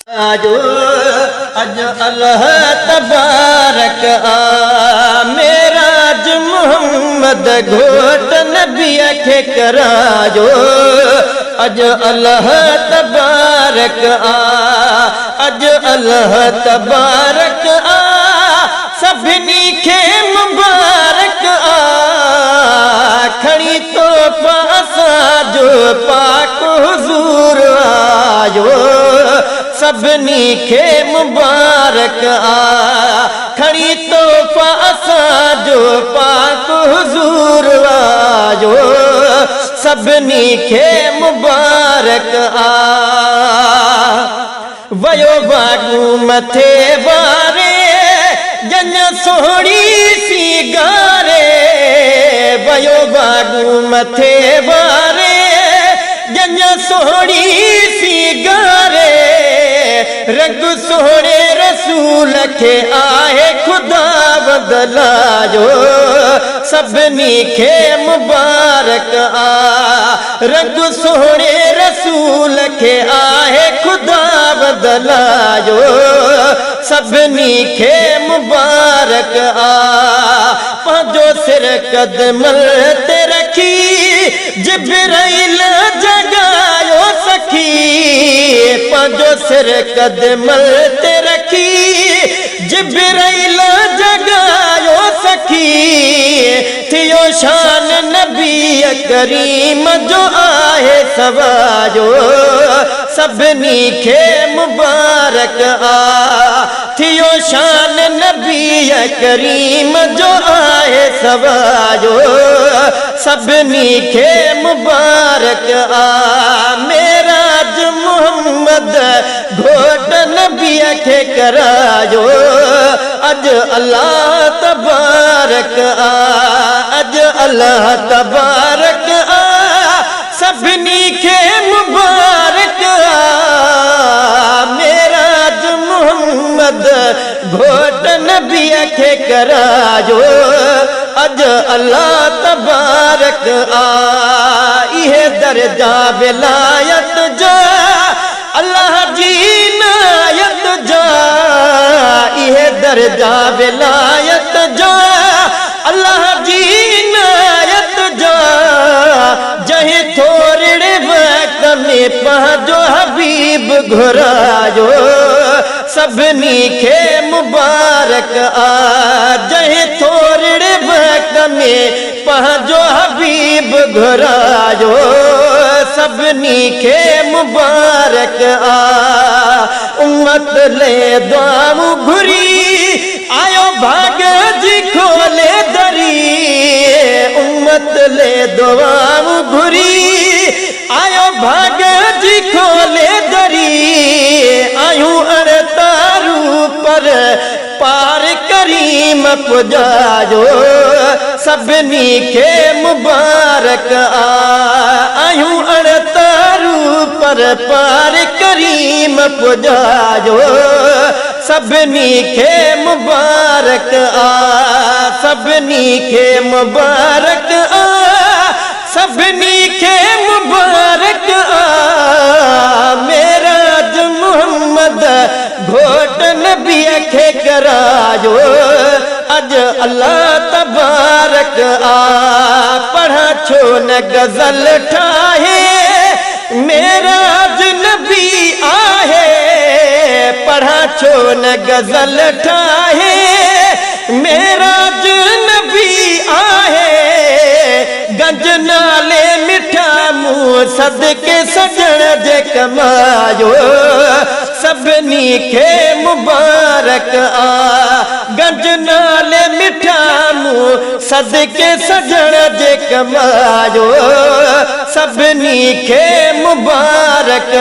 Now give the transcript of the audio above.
जो अज अल्लाह तबारक मेराज मोहम्मद घोट नबी के कराजो अज अल्लाह तबारक अज अल्लाह तबारक सभिनी के मुबारक खड़ी तो पासा जो पाक हुजूर आयो सबनी के मुबारक खड़ी तो पासा जो पाक हुजूर आयो सबनी के मुबारक वयो बागू मथे बारे जन सोहड़ी सी गारे वयो बागू मथे बारे जन सोहड़ी सी गारे रग सोहणे रसूल के आहे खुदा बदलायो सबनी के मुबारक रग सोहणे रसूल के आहे खुदा बदलायो सबनी के मुबारक पंजो सिर कदमल ते रखी जिब्राइल जगायो सखी पंजो सिर कदमल ते रखी जिब्राइल जगायो सखी थियो शान नबी करीम जो आहे सवायो सबनी के मुबारक थियो शान नबी करीम जो आहे सवायो सबनी के मुबारक मेराज मोहम्मद घोट नबी के करायो अज अल्लाह तबारक अज अल्लाह तबारक सबनी के मुबारक मेराज मोहम्मद घोट नबी के करायो अज अल्लाह तबारक इहे दर्जा विलायत जा अल्लाह जी नायत जा इहे दर्जा विलायत जा अल्लाह जी नायत जा जहे थोड़े वक्त में पंहिंजो हबीब घुरायो सबनी के मुबारक जहे थोड़े वक्त में पंहिंजो हबीब घुरायो सबनी के मुबारक उम्मत ले दुआऊं घुरी आयो भाग जी खोले दरी उम्मत ले दुआऊं घुरी आयो भाग जी खोले दरी आयूं अरतारू पर पार करीम पुजायो सबनी के मुबारक आयूं अरतारू पर पार करीम पुजायो सबनी के मुबारक सबनी के मुबारक सबनी के मुबारक मेराज मोहम्मद घोट नबी के करायो अज अल्लाह तबारक पढ़ा छो न गजल ठाहे मेराज नबी आहे पढ़ा छो न गजल ठाहे मेराज नबी आहे गंज नाले मिठा मुँह सदके सजण जे कमायो सबनी के मुबारक गंज नाले मिठा मुँह सदके सजण जे कमायो सबनी के मुबारक